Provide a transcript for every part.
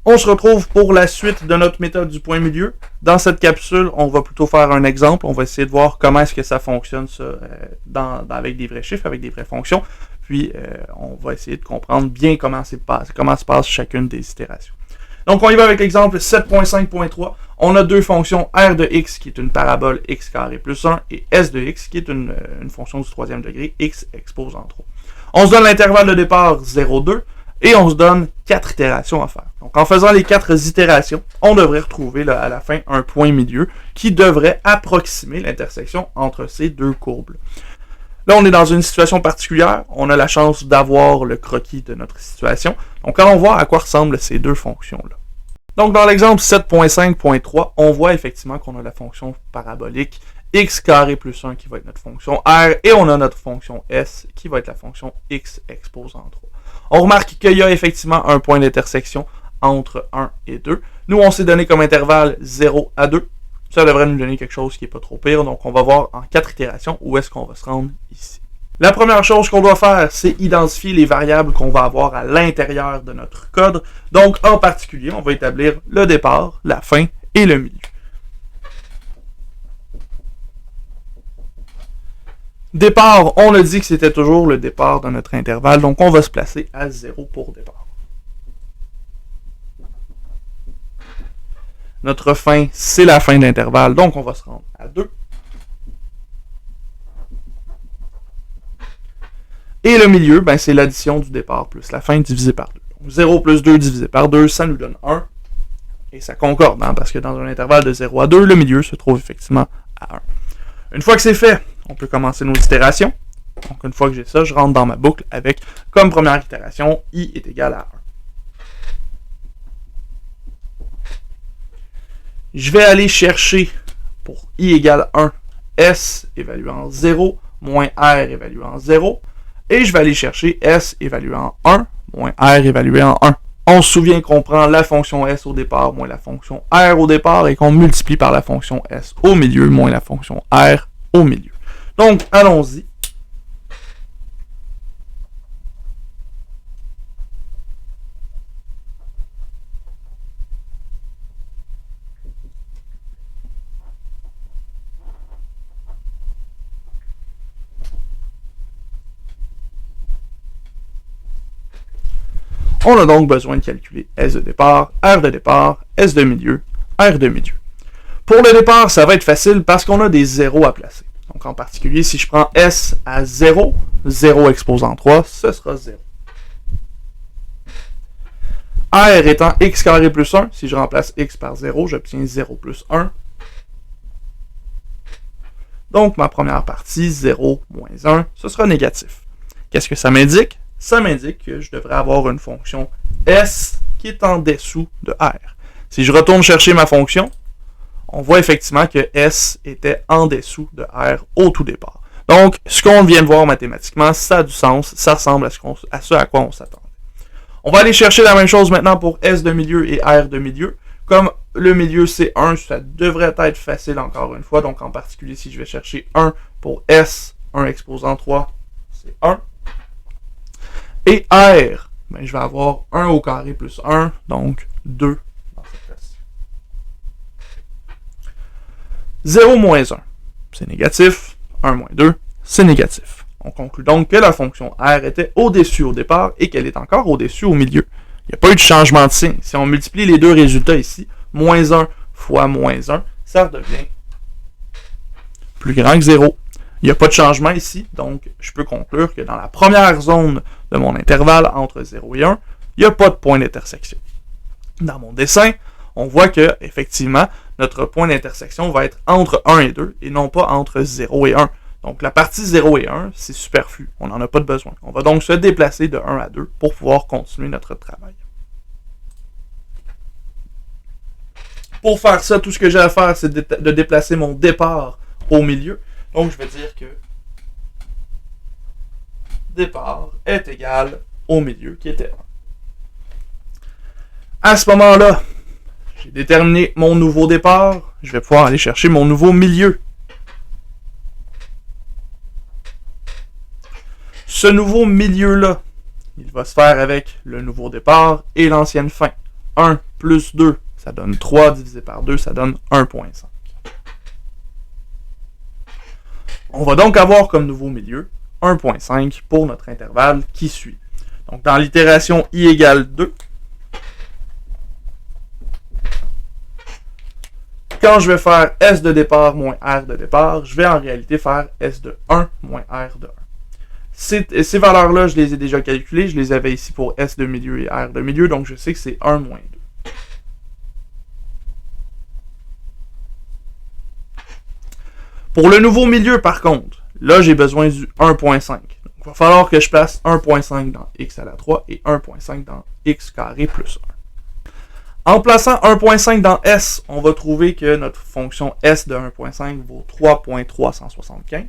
On se retrouve pour la suite de notre méthode du point milieu. Dans cette capsule, on va plutôt faire un exemple. On va essayer de voir comment est-ce que ça fonctionne ça, avec des vrais chiffres, avec des vraies fonctions. Puis, on va essayer de comprendre bien comment se passe chacune des itérations. Donc, on y va avec l'exemple 7.5.3. On a deux fonctions r de x qui est une parabole x carré plus 1 et s de x qui est une fonction du troisième degré x exposant 3. On se donne l'intervalle de départ 0,2 et on se donne 4 itérations à faire. Donc, en faisant les 4 itérations, on devrait retrouver là, à la fin un point milieu qui devrait approximer l'intersection entre ces deux courbes. Là, on est dans une situation particulière. On a la chance d'avoir le croquis de notre situation. Donc, allons voir à quoi ressemblent ces deux fonctions-là. Donc, dans l'exemple 7.5.3, on voit effectivement qu'on a la fonction parabolique x carré plus 1 qui va être notre fonction r, et on a notre fonction s qui va être la fonction x exposant 3. On remarque qu'il y a effectivement un point d'intersection entre 1 et 2. Nous, on s'est donné comme intervalle 0 à 2. Ça devrait nous donner quelque chose qui n'est pas trop pire. Donc, on va voir en 4 itérations où est-ce qu'on va se rendre ici. La première chose qu'on doit faire, c'est identifier les variables qu'on va avoir à l'intérieur de notre code. Donc, en particulier, on va établir le départ, la fin et le milieu. Départ, on a dit que c'était toujours le départ de notre intervalle. Donc, on va se placer à 0 pour départ. Notre fin, c'est la fin d'intervalle, donc on va se rendre à 2. Et le milieu, ben, c'est l'addition du départ plus la fin divisé par 2. Donc 0 plus 2 divisé par 2, ça nous donne 1. Et ça concorde, hein, parce que dans un intervalle de 0 à 2, le milieu se trouve effectivement à 1. Une fois que c'est fait, on peut commencer nos itérations. Donc une fois que j'ai ça, je rentre dans ma boucle avec, comme première itération, i est égal à 1. Je vais aller chercher, pour i égale 1, s évaluant 0, moins r évaluant 0. Et je vais aller chercher s évaluant 1, moins r évaluant 1. On se souvient qu'on prend la fonction s au départ, moins la fonction r au départ, et qu'on multiplie par la fonction s au milieu, moins la fonction r au milieu. Donc, allons-y. On a donc besoin de calculer S de départ, R de départ, S de milieu, R de milieu. Pour le départ, ça va être facile parce qu'on a des zéros à placer. Donc en particulier, si je prends S à 0, 0 exposant 3, ce sera 0. R étant x carré plus 1, si je remplace x par 0, j'obtiens 0 plus 1. Donc ma première partie, 0 moins 1, ce sera négatif. Qu'est-ce que ça m'indique? Ça m'indique que je devrais avoir une fonction S qui est en dessous de R. Si je retourne chercher ma fonction, on voit effectivement que S était en dessous de R au tout départ. Donc, ce qu'on vient de voir mathématiquement, ça a du sens, ça ressemble à ce à quoi on s'attendait. On va aller chercher la même chose maintenant pour S de milieu et R de milieu. Comme le milieu c'est 1, ça devrait être facile encore une fois. Donc, en particulier, si je vais chercher 1 pour S, 1 exposant 3, c'est 1. Et R, ben, je vais avoir 1 au carré plus 1, donc 2 dans cette place. 0 moins 1, c'est négatif. 1 moins 2, c'est négatif. On conclut donc que la fonction R était au-dessus au départ et qu'elle est encore au-dessus au milieu. Il n'y a pas eu de changement de signe. Si on multiplie les deux résultats ici, moins 1 fois moins 1, ça redevient plus grand que 0. Il n'y a pas de changement ici, donc je peux conclure que dans la première zone de mon intervalle entre 0 et 1, il n'y a pas de point d'intersection. Dans mon dessin, on voit que effectivement notre point d'intersection va être entre 1 et 2 et non pas entre 0 et 1. Donc la partie 0 et 1, c'est superflu, on n'en a pas de besoin. On va donc se déplacer de 1 à 2 pour pouvoir continuer notre travail. Pour faire ça, tout ce que j'ai à faire, c'est de déplacer mon départ au milieu. Donc, je vais dire que départ est égal au milieu qui était 1. À ce moment-là, j'ai déterminé mon nouveau départ. Je vais pouvoir aller chercher mon nouveau milieu. Ce nouveau milieu-là, il va se faire avec le nouveau départ et l'ancienne fin. 1 plus 2, ça donne 3 divisé par 2, ça donne 1.5. On va donc avoir comme nouveau milieu 1.5 pour notre intervalle qui suit. Donc dans l'itération i égale 2, quand je vais faire S de départ moins R de départ, je vais en réalité faire S de 1 moins R de 1. Ces valeurs-là, je les ai déjà calculées. Je les avais ici pour S de milieu et R de milieu, donc je sais que c'est 1 moins 2. Pour le nouveau milieu, par contre, là, j'ai besoin du 1.5. Donc, il va falloir que je place 1.5 dans x à la 3 et 1.5 dans x carré plus 1. En plaçant 1.5 dans S, on va trouver que notre fonction S de 1.5 vaut 3.375.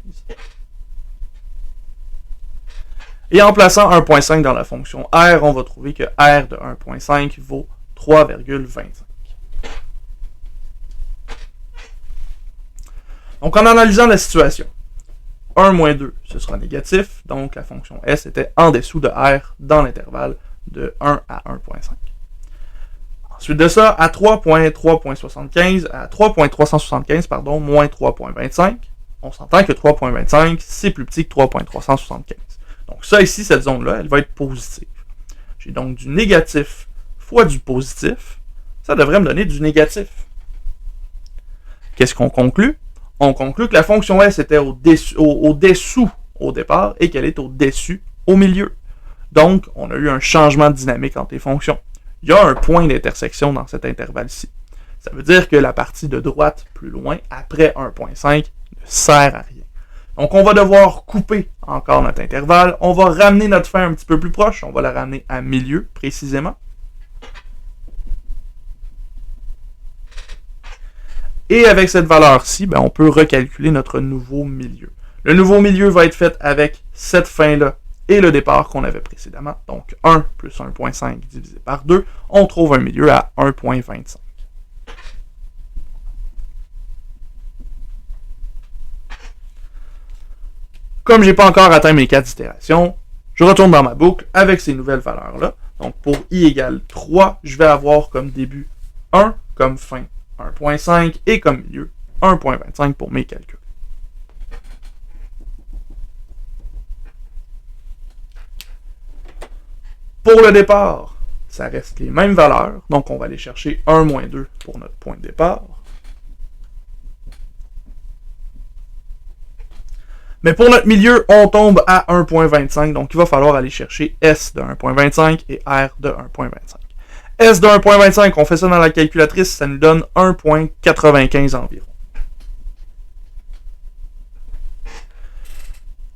Et en plaçant 1.5 dans la fonction R, on va trouver que R de 1.5 vaut 3,25. Donc en analysant la situation, 1 moins 2, ce sera négatif, donc la fonction S était en dessous de R dans l'intervalle de 1 à 1.5. Ensuite de ça, à 3.375, pardon, moins 3.25, on s'entend que 3.25, c'est plus petit que 3.375. Donc ça ici, cette zone-là, elle va être positive. J'ai donc du négatif fois du positif. Ça devrait me donner du négatif. Qu'est-ce qu'on conclut? On conclut que la fonction S était au-dessous au départ et qu'elle est au-dessus au milieu. Donc, on a eu un changement de dynamique entre les fonctions. Il y a un point d'intersection dans cet intervalle-ci. Ça veut dire que la partie de droite plus loin, après 1.5, ne sert à rien. Donc, on va devoir couper encore notre intervalle. On va ramener notre fin un petit peu plus proche. On va la ramener à milieu, précisément. Et avec cette valeur-ci, on peut recalculer notre nouveau milieu. Le nouveau milieu va être fait avec cette fin-là et le départ qu'on avait précédemment. Donc, 1 plus 1.5 divisé par 2, on trouve un milieu à 1.25. Comme je n'ai pas encore atteint mes 4 itérations, je retourne dans ma boucle avec ces nouvelles valeurs-là. Donc, pour i égale 3, je vais avoir comme début 1, comme fin 1.5 et comme milieu 1.25 pour mes calculs. Pour le départ, ça reste les mêmes valeurs. Donc, on va aller chercher 1 moins 2 pour notre point de départ. Mais pour notre milieu, on tombe à 1.25. Donc, il va falloir aller chercher S de 1.25 et R de 1.25. S de 1.25, on fait ça dans la calculatrice, ça nous donne 1.95 environ.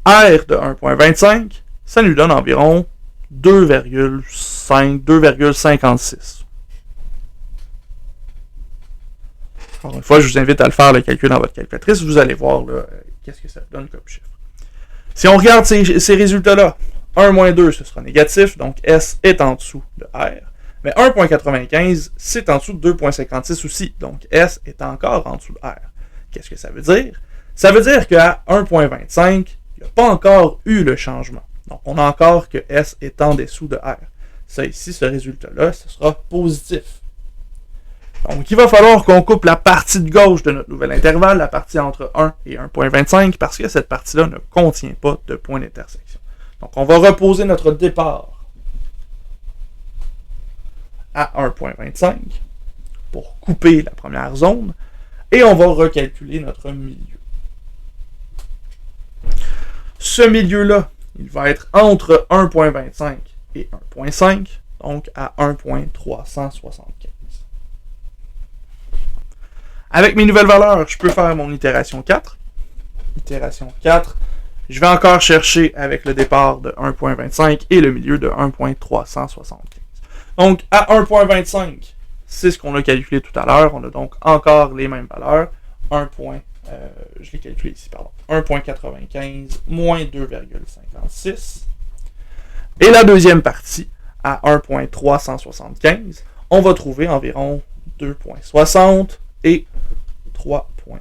R de 1.25, ça nous donne environ 2,56. Encore une fois, je vous invite à le faire, le calcul dans votre calculatrice. Vous allez voir qu'est-ce que ça donne comme chiffre. Si on regarde ces résultats-là, 1 moins 2, ce sera négatif, donc S est en dessous de R. Mais 1.95, c'est en dessous de 2.56 aussi, donc S est encore en dessous de R. Qu'est-ce que ça veut dire? Ça veut dire qu'à 1.25, il n'y a pas encore eu le changement. Donc, on a encore que S est en dessous de R. Ça ici, ce résultat-là, ce sera positif. Donc, il va falloir qu'on coupe la partie de gauche de notre nouvel intervalle, la partie entre 1 et 1.25, parce que cette partie-là ne contient pas de point d'intersection. Donc, on va reposer notre départ à 1.25 pour couper la première zone, et on va recalculer notre milieu. Ce milieu-là, il va être entre 1.25 et 1.5, donc à 1.375. Avec mes nouvelles valeurs, je peux faire mon itération 4. Itération 4, je vais encore chercher avec le départ de 1.25 et le milieu de 1.375. Donc, à 1.25, c'est ce qu'on a calculé tout à l'heure. On a donc encore les mêmes valeurs. Je l'ai calculé ici, pardon. 1.95 moins 2,56. Et la deuxième partie, à 1.375, on va trouver environ 2.60 et 3.41.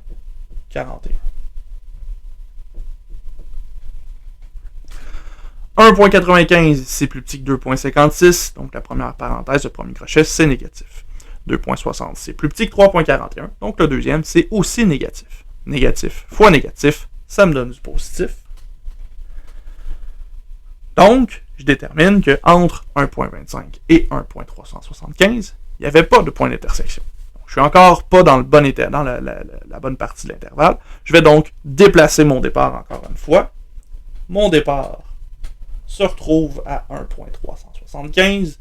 1.95, c'est plus petit que 2.56, donc la première parenthèse, le premier crochet, c'est négatif. 2,60, c'est plus petit que 3,41. Donc le deuxième, c'est aussi négatif. Négatif fois négatif, ça me donne du positif. Donc, je détermine qu'entre 1,25 et 1,375, il n'y avait pas de point d'intersection. Je suis encore pas dans, dans la bonne partie de l'intervalle. Je vais donc déplacer mon départ encore une fois. Mon départ se retrouve à 1,375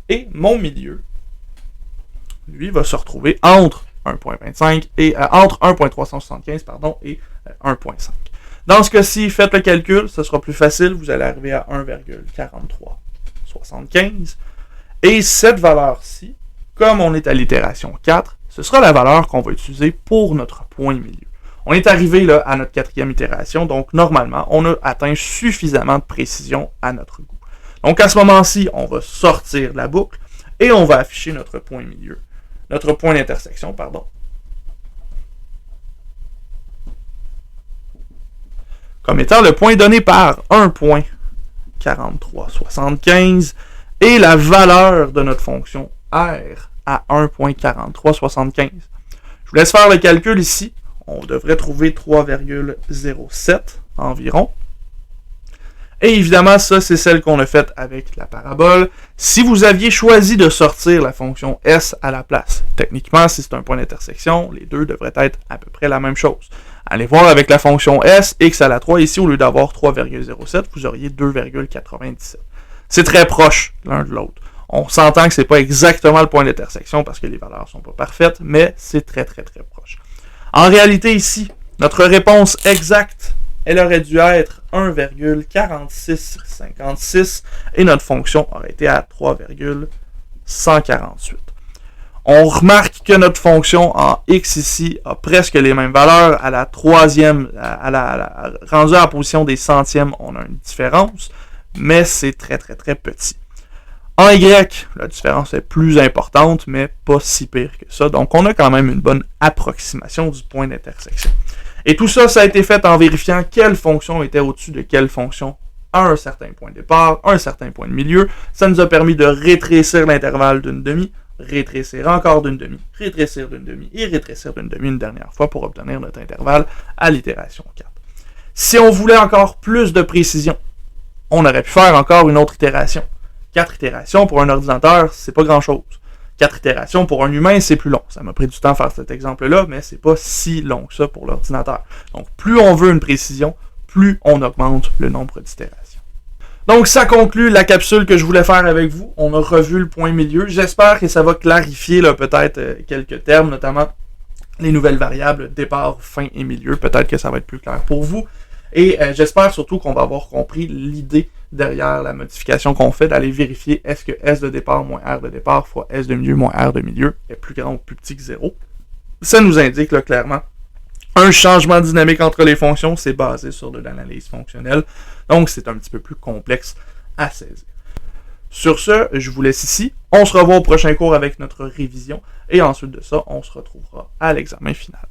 et mon milieu, lui, va se retrouver entre 1,25 et entre 1,375 et 1,5. Dans ce cas-ci, faites le calcul, ce sera plus facile. Vous allez arriver à 1,4375. Et cette valeur-ci, comme on est à l'itération 4, ce sera la valeur qu'on va utiliser pour notre point milieu. On est arrivé là, à notre 4e itération, donc normalement, on a atteint suffisamment de précision à notre goût. Donc à ce moment-ci, on va sortir de la boucle et on va afficher notre point milieu, notre point d'intersection, pardon. Comme étant le point donné par 1,4375 et la valeur de notre fonction R à 1,4375. Je vous laisse faire le calcul ici. On devrait trouver 3,07 environ. Et évidemment, ça, c'est celle qu'on a faite avec la parabole. Si vous aviez choisi de sortir la fonction S à la place, techniquement, si c'est un point d'intersection, les deux devraient être à peu près la même chose. Allez voir avec la fonction S, x à la 3, ici, au lieu d'avoir 3,07, vous auriez 2,97. C'est très proche l'un de l'autre. On s'entend que ce n'est pas exactement le point d'intersection parce que les valeurs ne sont pas parfaites, mais c'est très proche. En réalité, ici, notre réponse exacte, elle aurait dû être 1,4656 et notre fonction aurait été à 3,148. On remarque que notre fonction en x ici a presque les mêmes valeurs. À la troisième, rendue à la position des centièmes, on a une différence, mais c'est très petit. En y, la différence est plus importante, mais pas si pire que ça. Donc, on a quand même une bonne approximation du point d'intersection. Et tout ça, ça a été fait en vérifiant quelle fonction était au-dessus de quelle fonction à un certain point de départ, un certain point de milieu. Ça nous a permis de rétrécir l'intervalle d'une demi, rétrécir encore d'une demi, rétrécir d'une demi et rétrécir d'une demi une dernière fois pour obtenir notre intervalle à l'itération 4. Si on voulait encore plus de précision, on aurait pu faire encore une autre itération. 4 itérations pour un ordinateur, c'est pas grand-chose. 4 itérations pour un humain, c'est plus long. Ça m'a pris du temps à faire cet exemple-là, mais c'est pas si long que ça pour l'ordinateur. Donc, plus on veut une précision, plus on augmente le nombre d'itérations. Donc, ça conclut la capsule que je voulais faire avec vous. On a revu le point milieu. J'espère que ça va clarifier peut-être quelques termes, notamment les nouvelles variables départ, fin et milieu. Peut-être que ça va être plus clair pour vous. Et j'espère surtout qu'on va avoir compris l'idée derrière la modification qu'on fait, d'aller vérifier est-ce que S de départ moins R de départ fois S de milieu moins R de milieu est plus grand ou plus petit que 0. Ça nous indique là, clairement un changement dynamique entre les fonctions, c'est basé sur de l'analyse fonctionnelle, donc c'est un petit peu plus complexe à saisir. Sur ce, je vous laisse ici, on se revoit au prochain cours avec notre révision, et ensuite de ça, on se retrouvera à l'examen final.